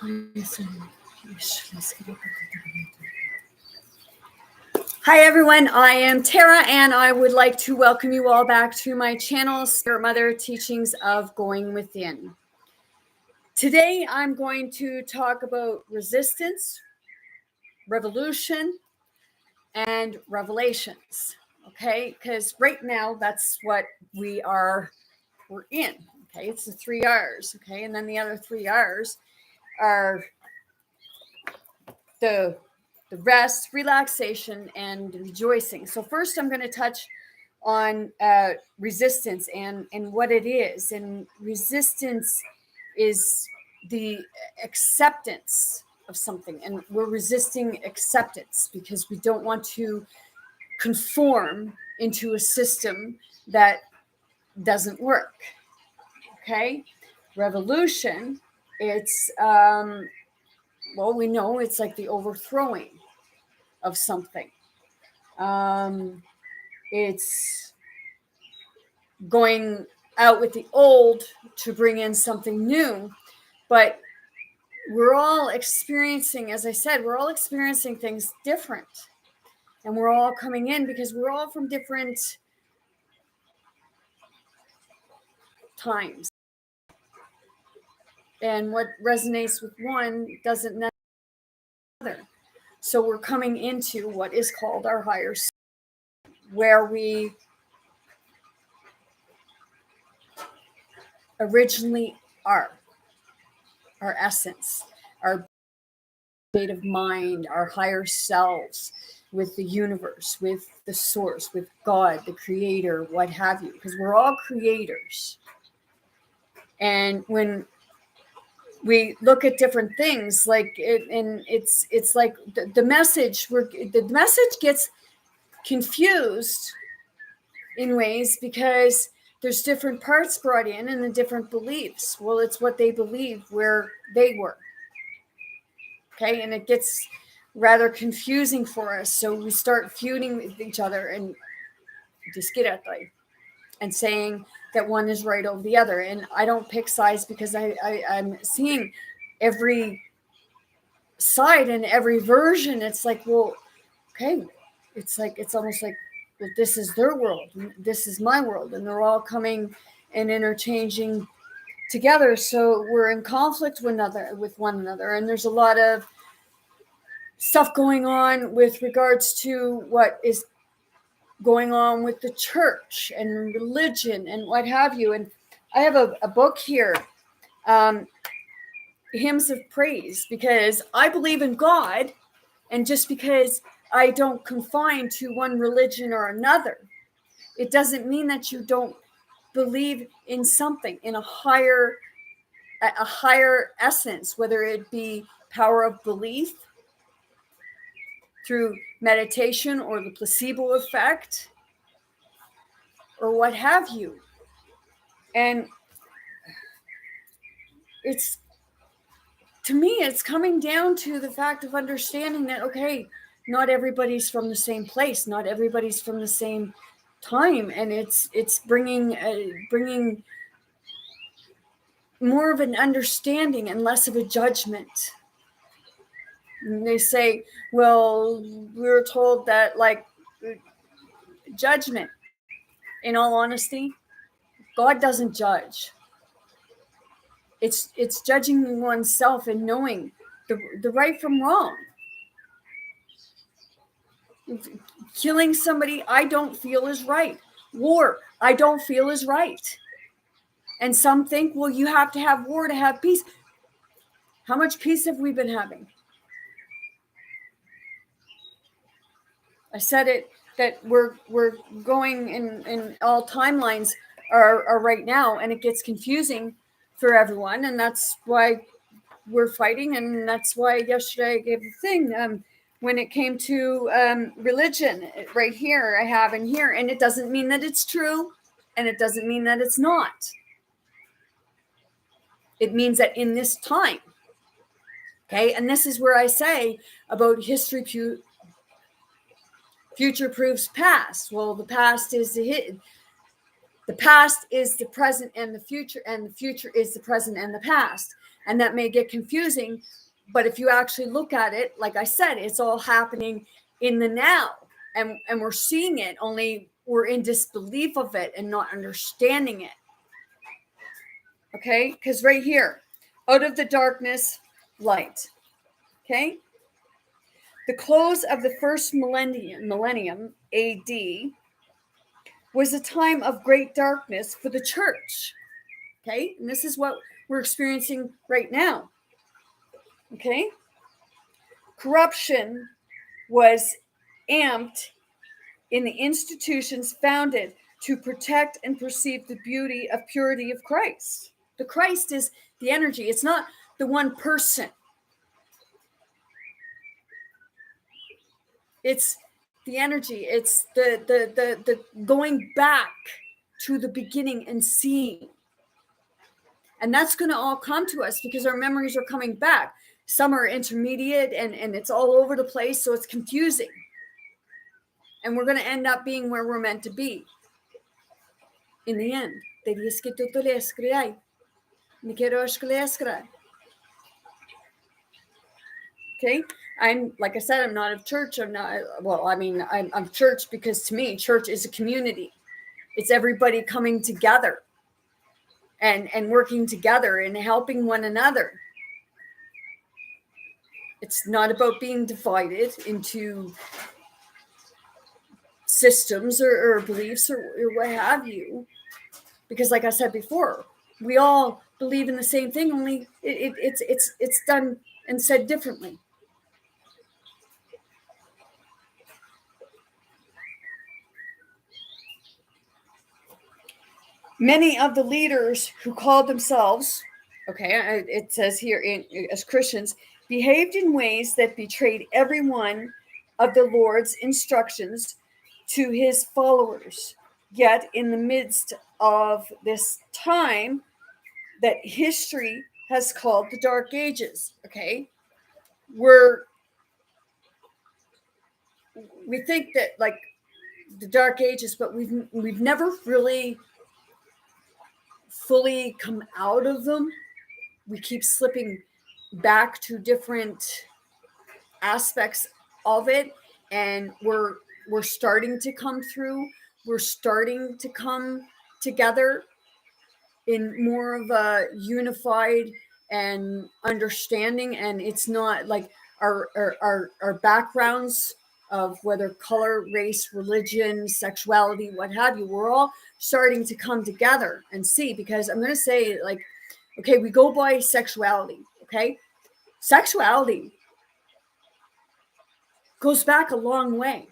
Hi everyone, I am Tara and I would like to welcome you all back to my channel, Spirit Mother Teachings of Going Within. Today I'm going to talk about resistance, revolution, and revelations, okay? Because right now that's what we're in, okay? It's the 3 R's, okay? And then the other 3 R's are the rest, relaxation, and rejoicing. So first I'm going to touch on resistance and what it is. And resistance is the acceptance of something. And we're resisting acceptance because we don't want to conform into a system that doesn't work. Okay? Revolution, it's, we know it's like the overthrowing of something. It's going out with the old to bring in something new. But we're all experiencing, as I said, we're all experiencing things different. And we're all coming in because we're all from different times. And what resonates with one doesn't necessarily other. So we're coming into what is called our higher self, where we originally are, our essence, our state of mind, our higher selves, with the universe, with the source, with God, the creator, what have you, because we're all creators. And when we look at different things, like it, and it's like the message gets confused in ways because there's different parts brought in and the different beliefs. Well, it's what they believe where they were. Okay, and it gets rather confusing for us. So we start feuding with each other and and saying that one is right over the other. And I don't pick sides because I'm seeing every side and every version. It's like, well, okay, it's almost like, well, this is their world, this is my world, and they're all coming and interchanging together. So we're in conflict with one another, and there's a lot of stuff going on with regards to what is going on with the church and religion and what have you. And I have a book here, Hymns of Praise, because I believe in God, and just because I don't confine to one religion or another, it doesn't mean that you don't believe in something, in a higher essence, whether it be power of belief through meditation or the placebo effect or what have you. And it's, to me, it's coming down to the fact of understanding that, okay, not everybody's from the same place, not everybody's from the same time, and it's bringing more of an understanding and less of a judgment. And they say, well, we were told that, like, judgment, in all honesty, God doesn't judge. It's judging oneself and knowing the right from wrong. Killing somebody I don't feel is right. War, I don't feel is right. And some think, well, you have to have war to have peace. How much peace have we been having? I said it, that we're going in all timelines are right now, and it gets confusing for everyone, and that's why we're fighting, and that's why yesterday I gave the thing. When it came to religion, right here, I have in here, and it doesn't mean that it's true, and it doesn't mean that it's not. It means that in this time, okay, and this is where I say about history future proves past. Well, the past is the past is the present and the future is the present and the past. And that may get confusing, but if you actually look at it, like I said, it's all happening in the now, and we're seeing it, only we're in disbelief of it and not understanding it. Okay, because right here, out of the darkness, light. Okay, the close of the first millennium AD was a time of great darkness for the church. Okay, and this is what we're experiencing right now. Okay, corruption was amped in the institutions founded to protect and perceive the beauty of purity of Christ. The Christ is the energy. It's not the one person. It's the energy. It's the going back to the beginning and seeing. And that's going to all come to us because our memories are coming back. Some are intermediate and it's all over the place, so it's confusing. And we're going to end up being where we're meant to be in the end. Okay, I'm, like I said, I'm not of church. I'm not, well, I mean, I'm church because to me, church is a community. It's everybody coming together and working together and helping one another. It's not about being divided into systems or beliefs or what have you. Because like I said before, we all believe in the same thing, only it's done and said differently. Many of the leaders who called themselves, okay, it says here as Christians, behaved in ways that betrayed every one of the Lord's instructions to his followers. Yet in the midst of this time that history has called the Dark Ages, okay, we think that like the Dark Ages, but we've never really fully come out of them. We keep slipping back to different aspects of it, and we're starting to come through. We're starting to come together in more of a unified and understanding, and it's not like our backgrounds of whether color, race, religion, sexuality, what have you, we're all starting to come together and see. Because I'm going to say, like, okay, we go by sexuality. Okay, sexuality goes back a long way.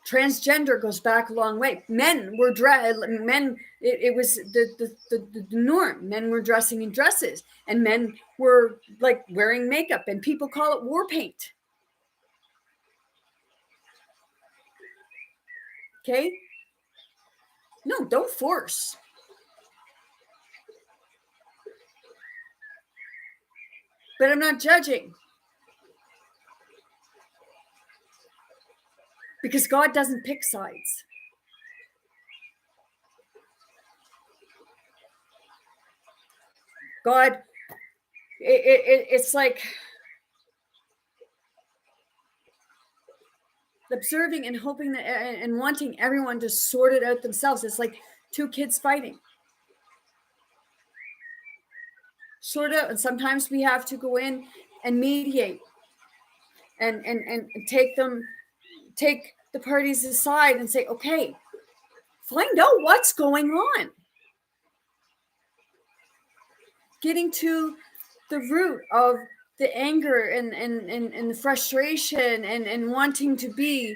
Transgender goes back a long way. Men were it was the norm. Men were dressing in dresses, and men were like wearing makeup, and people call it war paint. Okay? No, don't force. But I'm not judging. Because God doesn't pick sides. God, it's like observing and hoping that and wanting everyone to sort it out themselves. It's like two kids fighting. Sort out, and sometimes we have to go in and mediate and take the parties aside and say, okay, find out what's going on. Getting to the root of the anger and the frustration and wanting to be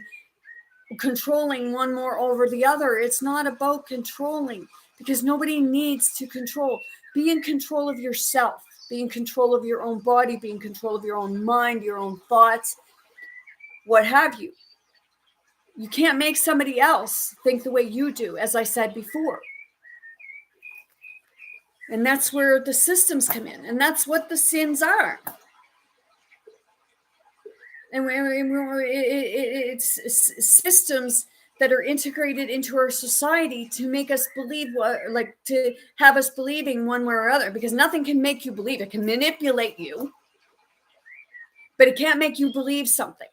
controlling one more over the other. It's not about controlling, because nobody needs to control. Be in control of yourself. Be in control of your own body. Be in control of your own mind, your own thoughts, what have you. You can't make somebody else think the way you do, as I said before. And that's where the systems come in. And that's what the sins are. And it's systems that are integrated into our society to make us believe to have us believing one way or other, because nothing can make you believe. It can manipulate you, but it can't make you believe something.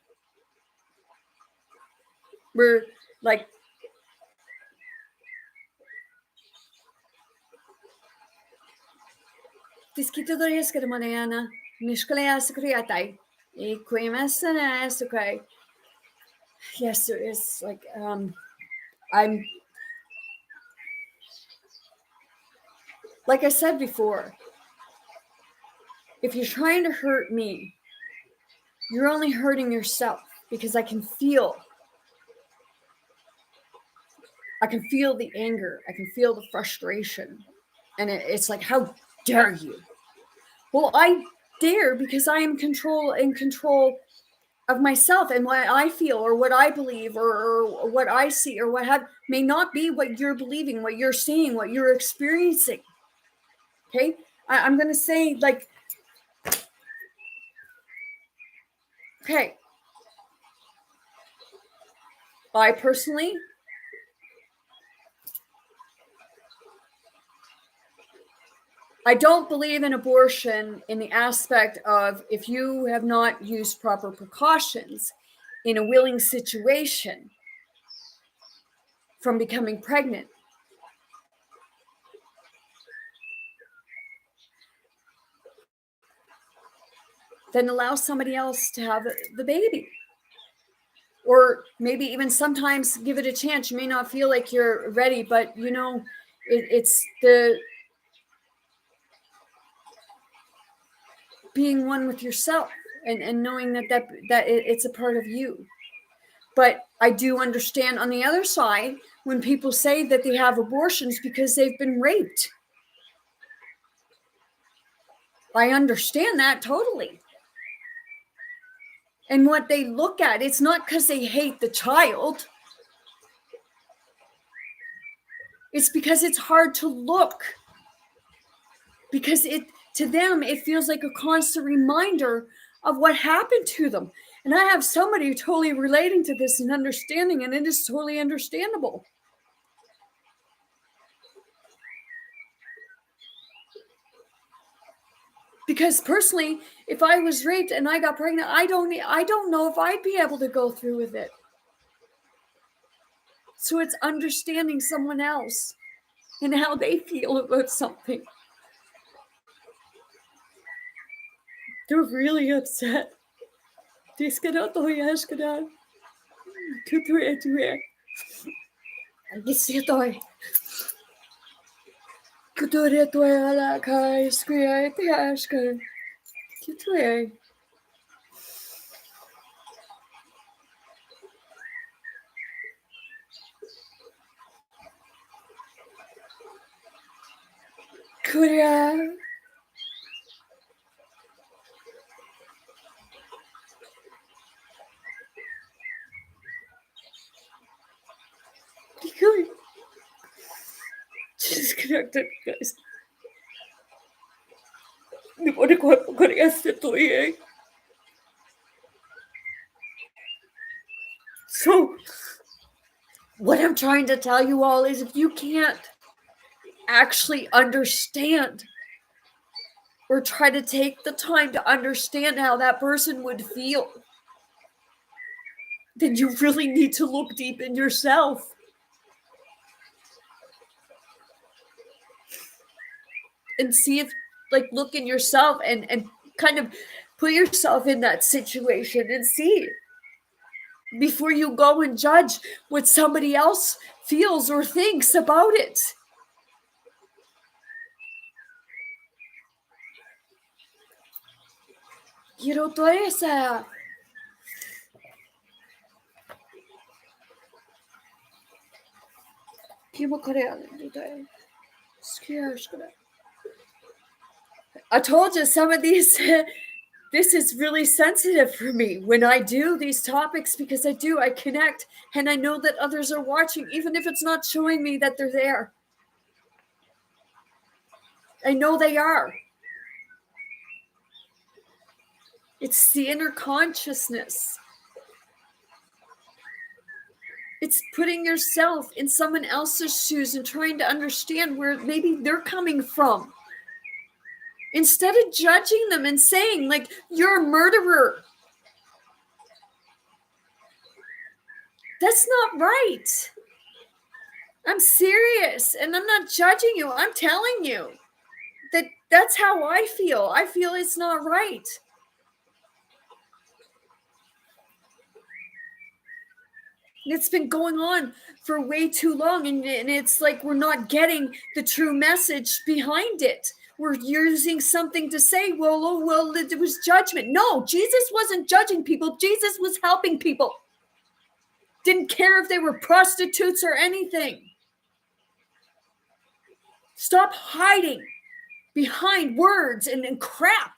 We're like, Tiskito Doriska de Mariana, Mishkalea Secretai, Equimesana Sukai. Yes, there is like I'm like I said before, if you're trying to hurt me, you're only hurting yourself, because I can feel the anger. I can feel the frustration. And it's like, how dare you? Well, I dare because I am in control of myself, and what I feel or what I believe or what I see or what have may not be what you're believing, what you're seeing, what you're experiencing. Okay? I'm going to say, like, okay, I personally, I don't believe in abortion in the aspect of, if you have not used proper precautions in a willing situation from becoming pregnant. Then allow somebody else to have the baby. Or maybe even sometimes give it a chance. You may not feel like you're ready, but it's the being one with yourself and knowing that it's a part of you. But I do understand on the other side when people say that they have abortions because they've been raped. I understand that totally. And what they look at, it's not because they hate the child. It's because it's hard to look. Because to them, it feels like a constant reminder of what happened to them. And I have somebody totally relating to this and understanding, and it is totally understandable. Because personally, if I was raped and I got pregnant, I don't know if I'd be able to go through with it. So it's understanding someone else and how they feel about something. They're really upset. Korea. Disconnected, guys. So, what I'm trying to tell you all is, if you can't actually understand or try to take the time to understand how that person would feel, then you really need to look deep in yourself. And see if, look in yourself and kind of put yourself in that situation and see before you go and judge what somebody else feels or thinks about it. I told you some of these, this is really sensitive for me when I do these topics, because I connect, and I know that others are watching, even if it's not showing me that they're there. I know they are. It's the inner consciousness. It's putting yourself in someone else's shoes and trying to understand where maybe they're coming from. Instead of judging them and saying, like, you're a murderer. That's not right. I'm serious, and I'm not judging you. I'm telling you that that's how I feel. I feel it's not right. It's been going on for way too long, and it's like we're not getting the true message behind it. We're using something to say, well, it was judgment. No, Jesus wasn't judging people. Jesus was helping people. Didn't care if they were prostitutes or anything. Stop hiding behind words and crap.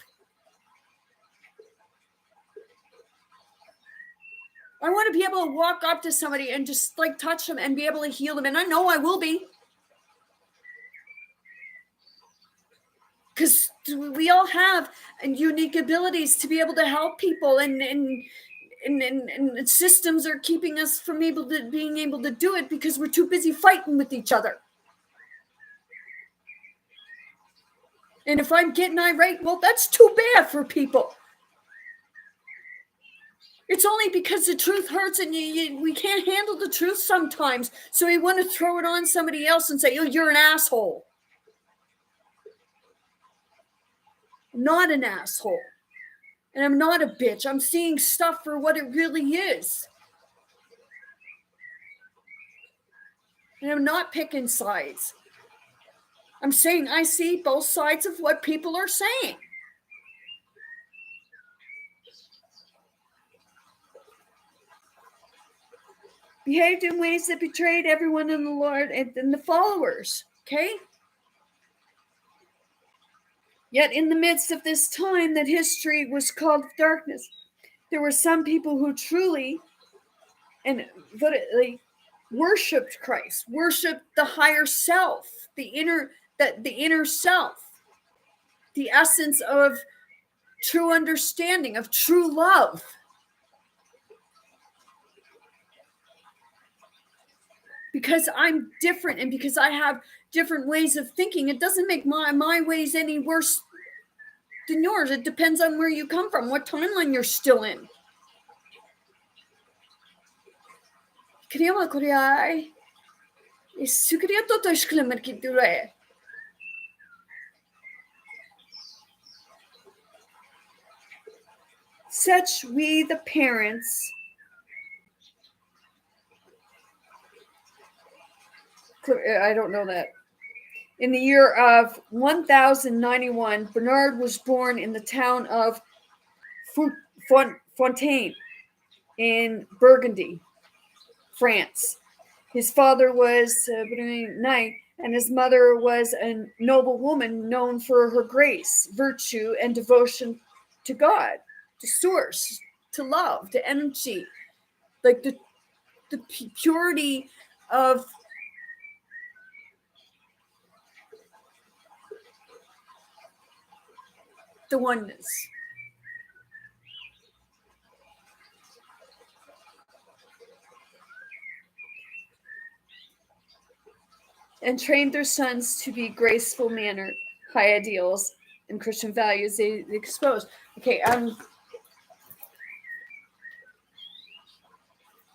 I want to be able to walk up to somebody and just like touch them and be able to heal them. And I know I will be. Because we all have unique abilities to be able to help people, and systems are keeping us from being able to do it because we're too busy fighting with each other. And if I'm getting irate, well, that's too bad for people. It's only because the truth hurts, and we can't handle the truth sometimes. So we want to throw it on somebody else and say, oh, you're an asshole. I'm not an asshole. And I'm not a bitch. I'm seeing stuff for what it really is. And I'm not picking sides. I'm saying I see both sides of what people are saying. Behaved in ways that betrayed everyone in the Lord and the followers. Okay? Yet in the midst of this time that history was called darkness, there were some people who truly and literally worshipped Christ, worshipped the higher self, the inner self, the essence of true understanding, of true love. Because I'm different and because I have different ways of thinking, it doesn't make my ways any worse than yours. It depends on where you come from, what timeline you're still in. Such we the parents I don't know that. In the year of 1091, Bernard was born in the town of Fontaine in Burgundy, France. His father was knight, and his mother was a noble woman known for her grace, virtue, and devotion to God, to source, to love, to energy, like the purity of the oneness. And trained their sons to be graceful mannered, high ideals, and Christian values they expose. Okay,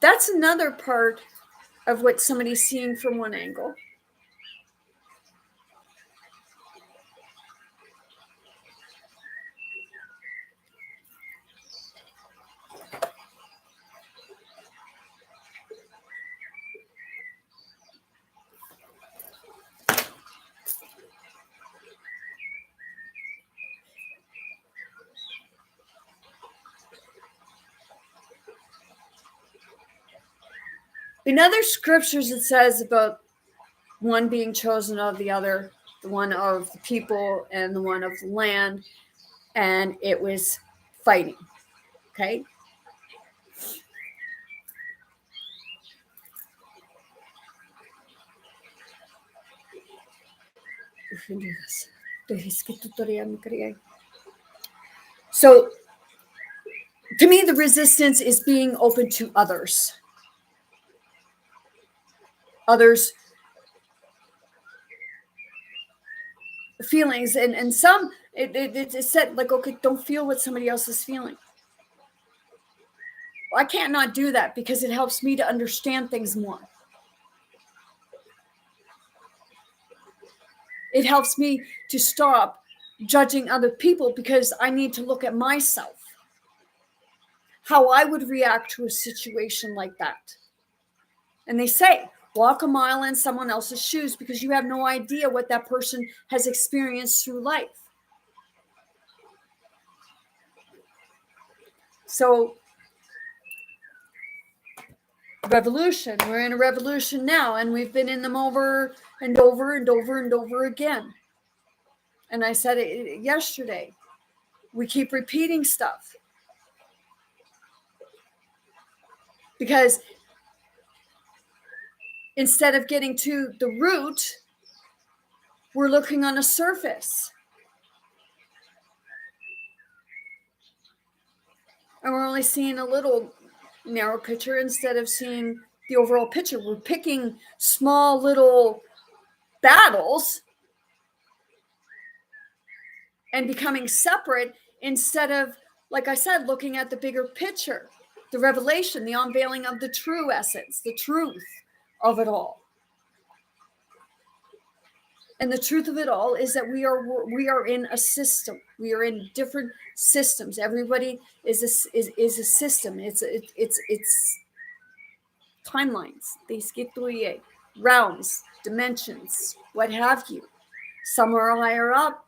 that's another part of what somebody's seeing from one angle. In other scriptures, it says about one being chosen of the other, the one of the people and the one of the land, and it was fighting. Okay? So, to me, the resistance is being open to others. others' feelings, and some it said like, okay, don't feel what somebody else is feeling. Well, I can't not do that because it helps me to understand things more. It helps me to stop judging other people because I need to look at myself, how I would react to a situation like that. And they say, walk a mile in someone else's shoes because you have no idea what that person has experienced through life. So, revolution, we're in a revolution now, and we've been in them over and over and over and over again. And I said it yesterday, we keep repeating stuff because instead of getting to the root, we're looking on a surface. And we're only seeing a little narrow picture instead of seeing the overall picture. We're picking small little battles and becoming separate instead of, like I said, looking at the bigger picture, the revelation, the unveiling of the true essence, the truth of it all. And the truth of it all is that we are in a system. We are in different systems. Everybody is a system. It's timelines, realms, dimensions, what have you. Some are higher up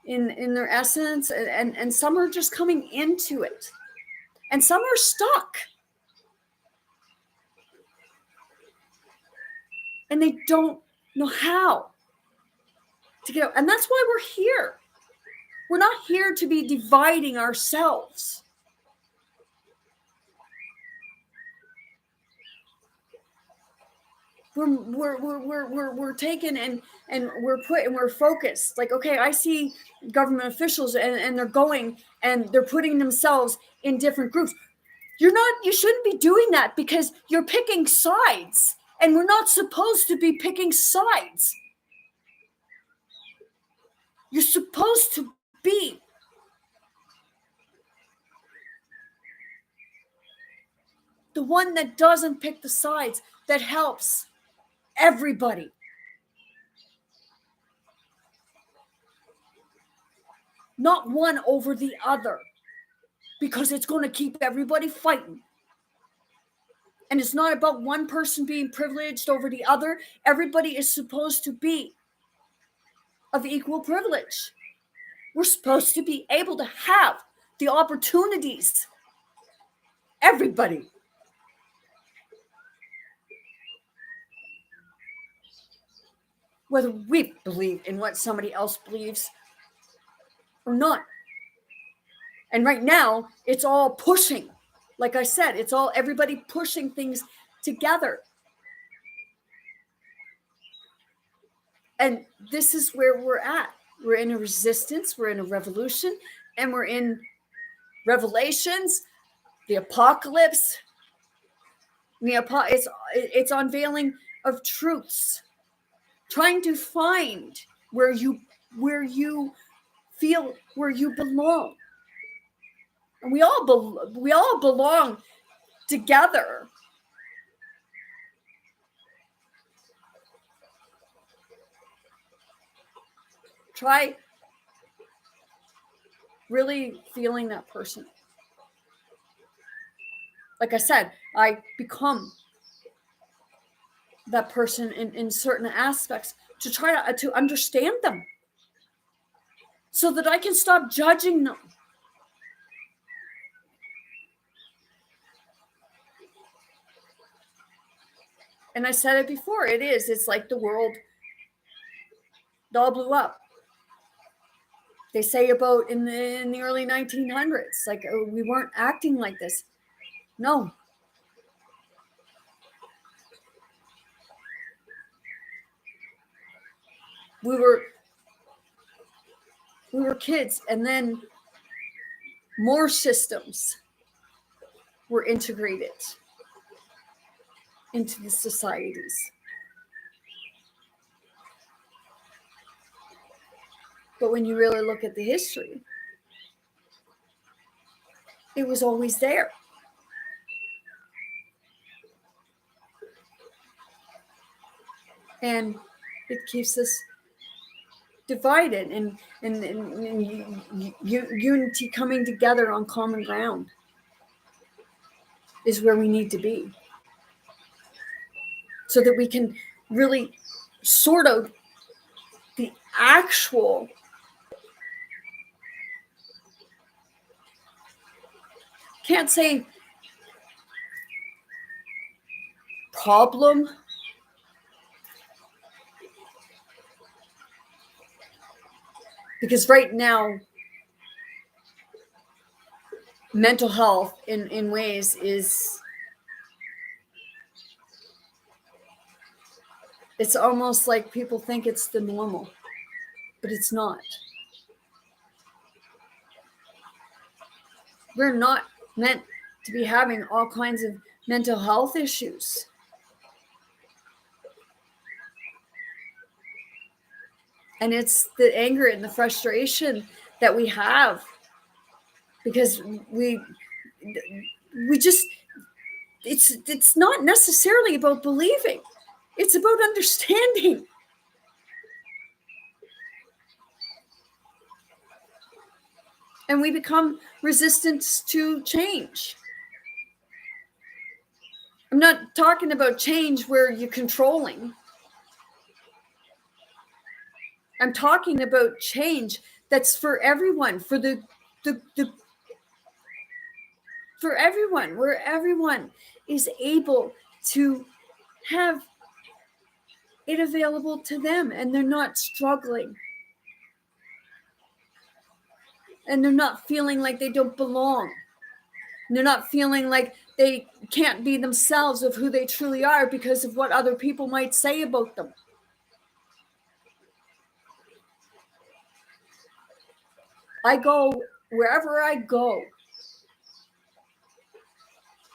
in their essence, and some are just coming into it, and some are stuck, and they don't know how to get out. And that's why we're here. We're not here to be dividing ourselves. We're taken and we're focused. Like, okay, I see government officials and they're going and they're putting themselves in different groups. You shouldn't be doing that because you're picking sides, and we're not supposed to be picking sides. You're supposed to be the one that doesn't pick the sides, that helps everybody. Not one over the other, because it's going to keep everybody fighting. And it's not about one person being privileged over the other. Everybody is supposed to be of equal privilege. We're supposed to be able to have the opportunities. Everybody. Whether we believe in what somebody else believes or not. And right now, it's all pushing. Like I said, it's all everybody pushing things together. And this is where we're at. We're in a resistance, we're in a revolution, and we're in revelations, the apocalypse. It's unveiling of truths, trying to find where you feel where you belong. And we all belong together. Try really feeling that person. Like I said, I become that person in certain aspects to try to understand them so that I can stop judging them. And I said it before, it's like the world all blew up. They say about in the early 1900s, like, oh, we weren't acting like this. No. We were kids, and then more systems were integrated into the societies. But when you really look at the history, it was always there. And it keeps us divided and unity coming together on common ground is where we need to be, so that we can really sort out the actual can't say problem, because right now mental health in ways is, it's almost like people think it's the normal, but it's not. We're not meant to be having all kinds of mental health issues. And it's the anger and the frustration that we have because we just, it's not necessarily about believing. It's about understanding. And we become resistant to change. I'm not talking about change where you're controlling. I'm talking about change that's for everyone, for for everyone, where everyone is able to have it available to them and they're not struggling. And they're not feeling like they don't belong. And they're not feeling like they can't be themselves of who they truly are because of what other people might say about them. I go wherever I go,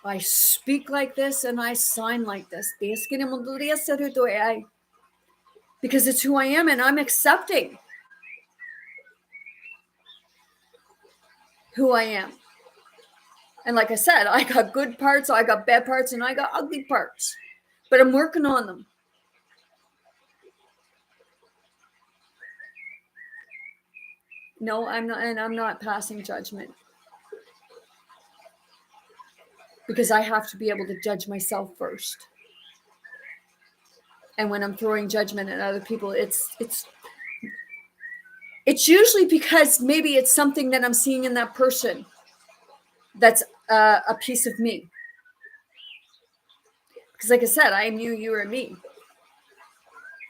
I speak like this and I sign like this. Because it's who I am and I'm accepting who I am. And like I said, I got good parts, I got bad parts, and I got ugly parts. But I'm working on them. No, I'm not, and I'm not passing judgment. Because I have to be able to judge myself first. And when I'm throwing judgment at other people, it's usually because maybe it's something that I'm seeing in that person that's a piece of me. Because like I said, I am you, you are me.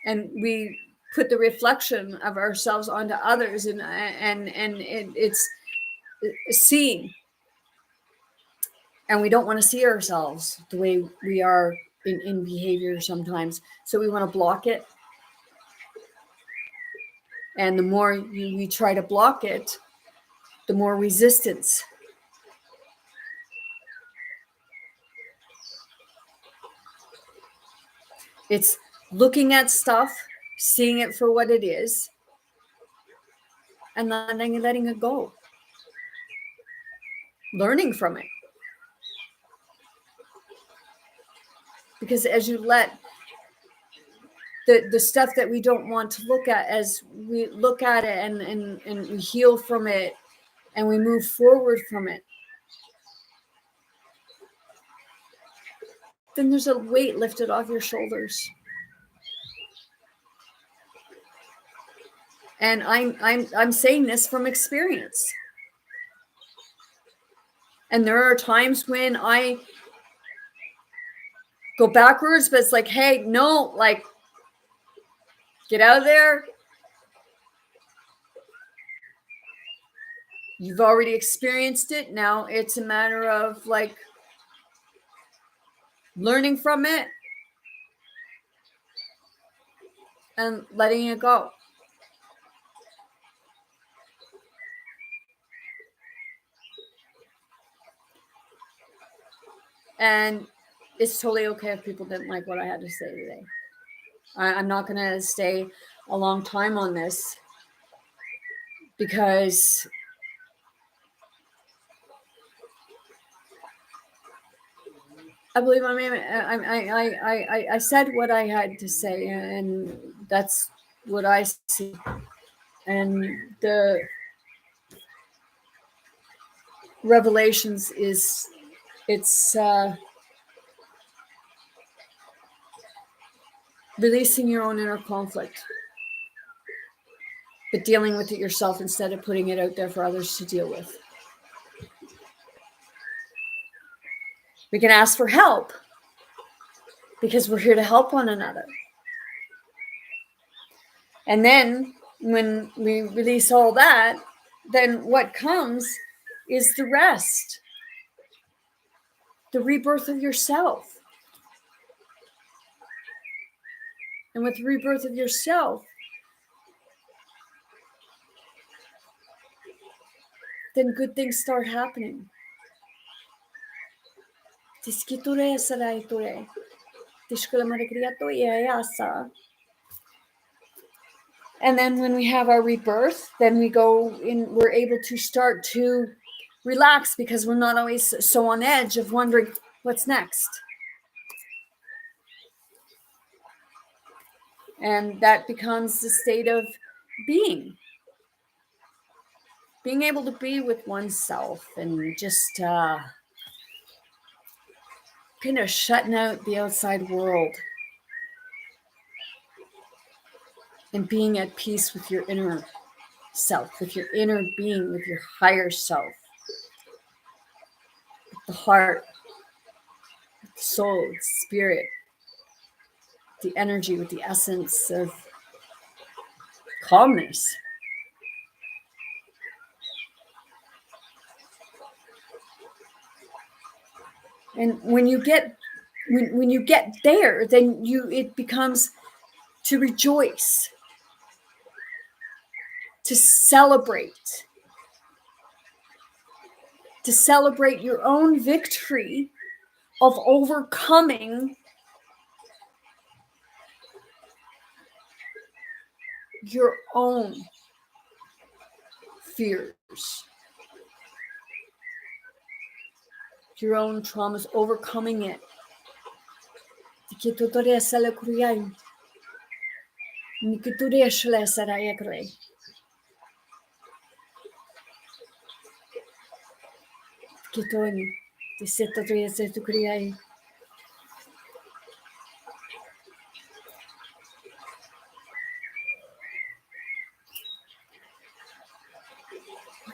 And we put the reflection of ourselves onto others, and it's seeing. And we don't want to see ourselves the way we are in behavior sometimes. So we want to block it. And the more we try to block it, the more resistance. It's looking at stuff, seeing it for what it is, and letting it go. Learning from it. Because as you let the stuff that we don't want to look at, as we look at it and we heal from it and we move forward from it, then there's a weight lifted off your shoulders. And I'm saying this from experience. And there are times when I go backwards, but it's like, hey, no, like, get out of there. You've already experienced it. Now it's a matter of like learning from it and letting it go. And it's totally okay if people didn't like what I had to say today. I'm not going to stay a long time on this. because I believe I said what I had to say, and that's what I see. And the Revelations it's releasing your own inner conflict, but dealing with it yourself instead of putting it out there for others to deal with. We can ask for help because we're here to help one another. And then when we release all that, then what comes is the rest, the rebirth of yourself. And with the rebirth of yourself, then good things start happening. And then when we have our rebirth, then we're able to start to relax because we're not always so on edge of wondering what's next. And that becomes the state of being able to be with oneself and just kind of shutting out the outside world and being at peace with your inner self, with your inner being, with your higher self, with the heart, with the soul, with the spirit, the energy, with the essence of calmness. And when you get there, then it becomes to rejoice, to celebrate your own victory of overcoming your own fears, your own traumas, overcoming it.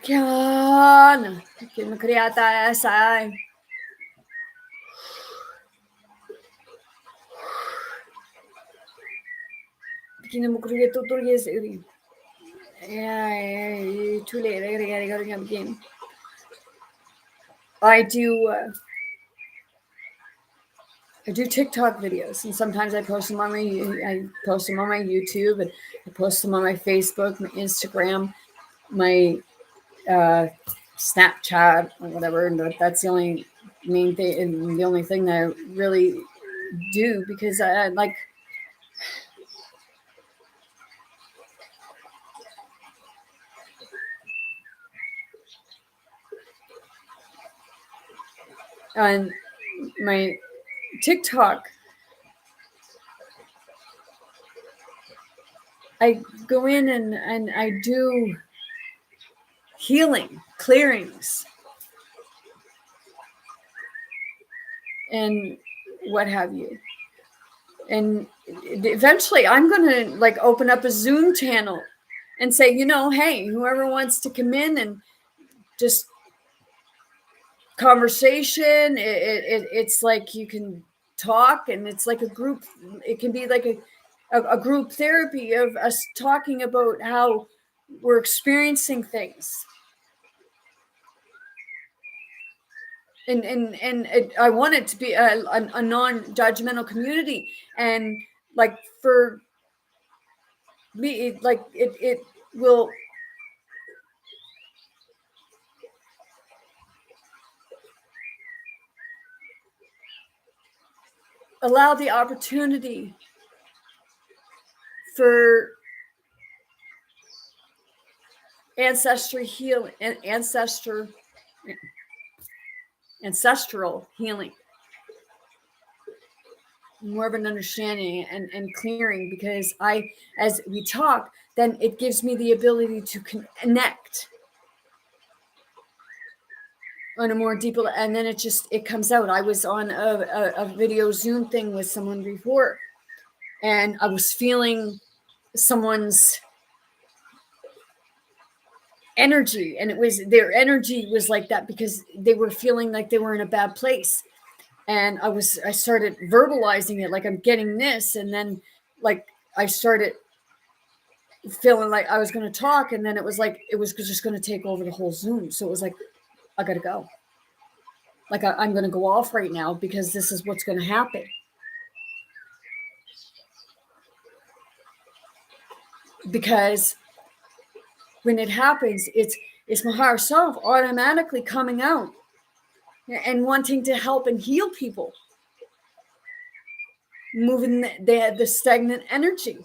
Kiana, que criata esa. Kina mo kriya tutur yes iri. Yeah, too late. I gotta come again. I do TikTok videos, and sometimes I post them on my YouTube, and I post them on my Facebook, my Instagram, my Snapchat, or whatever. And that's the only main thing, and the only thing that I really do, because I like. On my TikTok, I go in and I do healing, clearings, and what have you. And eventually I'm going to like open up a Zoom channel and say, hey, whoever wants to come in and just conversation, it's like you can talk, and it's like a group. It can be like a group therapy of us talking about how we're experiencing things. And I want it to be a non-judgmental community, and like for me, it will allow the opportunity for ancestral healing, ancestral healing, more of an understanding and clearing, because as we talk, then it gives me the ability to connect on a more deeper, and then it comes out. I was on a video Zoom thing with someone before, and I was feeling someone's energy, and their energy was like that because they were feeling like they were in a bad place. And I started verbalizing it, like, I'm getting this, and then like I started feeling like I was going to talk, and then it was like it was just going to take over the whole Zoom. So it was like, I gotta go. Like, I'm going to go off right now because this is what's going to happen. Because when it happens, it's my higher self automatically coming out and wanting to help and heal people, moving the stagnant energy.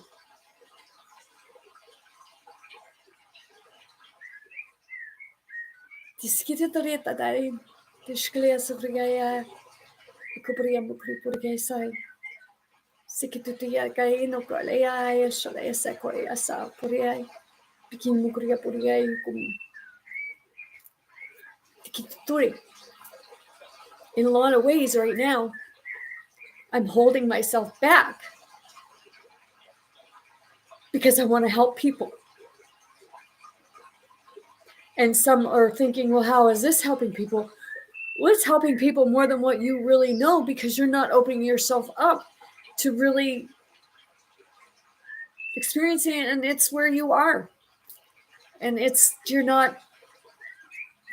In a lot of ways right now, I'm holding myself back because I want to help people. And some are thinking, well, how is this helping people? Well, it's helping people more than what you really know, because you're not opening yourself up to really experiencing it, and it's where you are. And you're not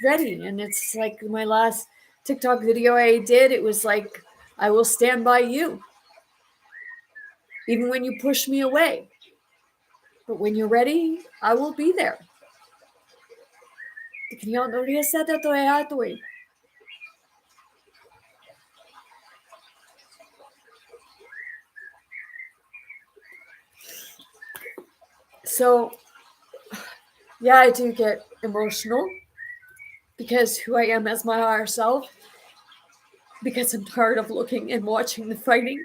ready. And it's like my last TikTok video I did, it was like, I will stand by you, even when you push me away. But when you're ready, I will be there. So, yeah, I do get emotional because who I am as my higher self, because I'm tired of looking and watching the fighting.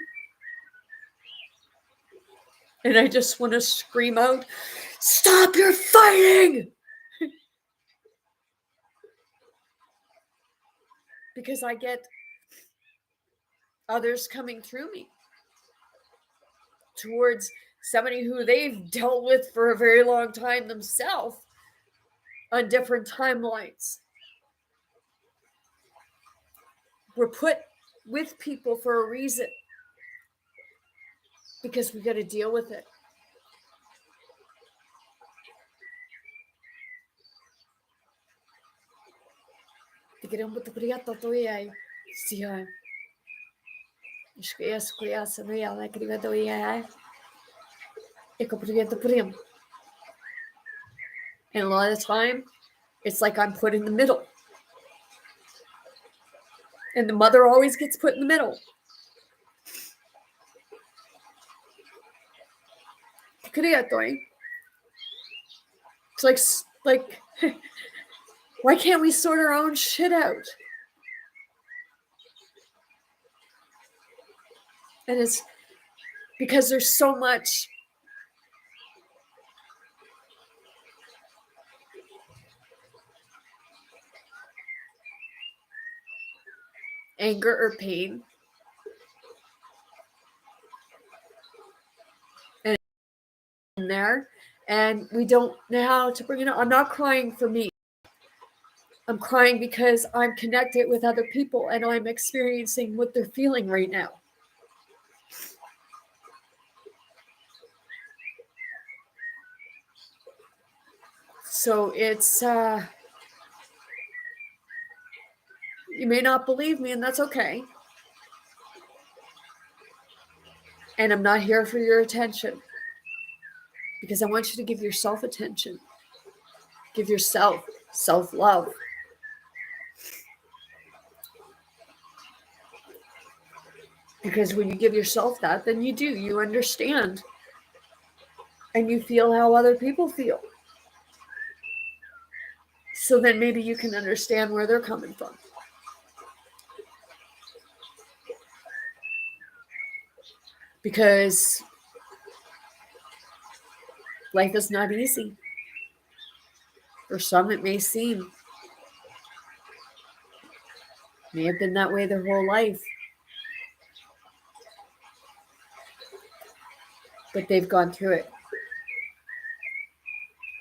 And I just want to scream out, stop your fighting! Because I get others coming through me towards somebody who they've dealt with for a very long time themselves on different timelines. We're put with people for a reason, because we got to deal with it. And a lot of the time, it's like I'm put in the middle. And the mother always gets put in the middle. It's like why can't we sort our own shit out? And it's because there's so much anger or pain in there, and we don't know how to bring it up. I'm not crying for me. I'm crying because I'm connected with other people and I'm experiencing what they're feeling right now. So it's, you may not believe me, and that's okay. And I'm not here for your attention, because I want you to give yourself attention. Give yourself self-love. Because when you give yourself that, then you understand. And you feel how other people feel. So then maybe you can understand where they're coming from. Because life is not easy. For some, it may seem. May have been that way their whole life. But they've gone through it.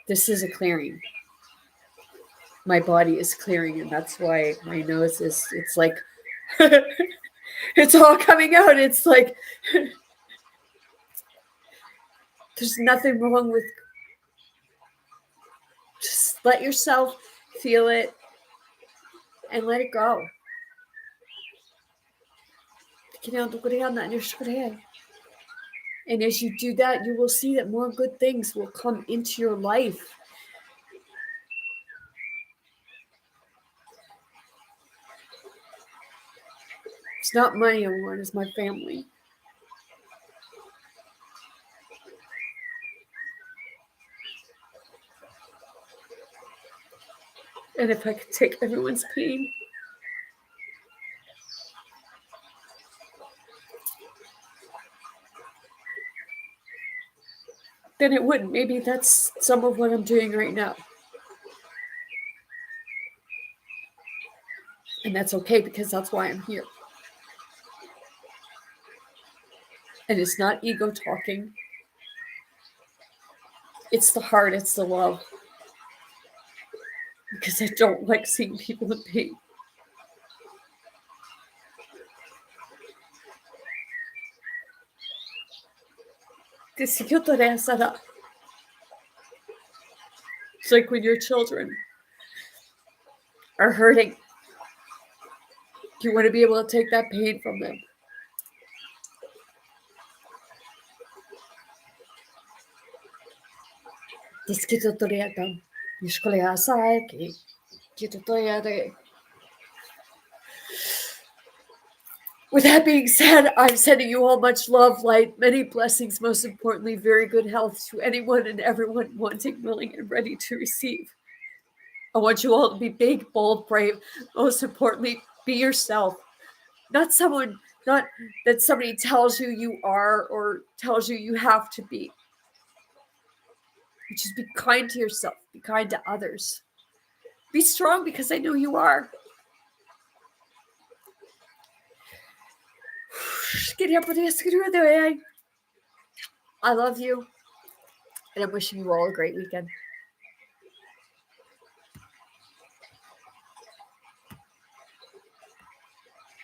This is a clearing. My body is clearing, and that's why my nose is, it's like, it's all coming out. It's like, there's nothing wrong with, just let yourself feel it and let it go. And as you do that, you will see that more good things will come into your life. It's not money I want, it's my family. And if I could take everyone's pain, then it wouldn't. Maybe that's some of what I'm doing right now. And that's okay, because that's why I'm here. And it's not ego talking. It's the heart, it's the love. Because I don't like seeing people in pain. It's like when your children are hurting, you want to be able to take that pain from them. With that being said, I'm sending you all much love, light, many blessings, most importantly, very good health to anyone and everyone wanting, willing, and ready to receive. I want you all to be big, bold, brave. Most importantly, be yourself. Not that somebody tells you you are or tells you you have to be. Just be kind to yourself. Be kind to others. Be strong, because I know you are. I love you, and I'm wishing you all a great weekend.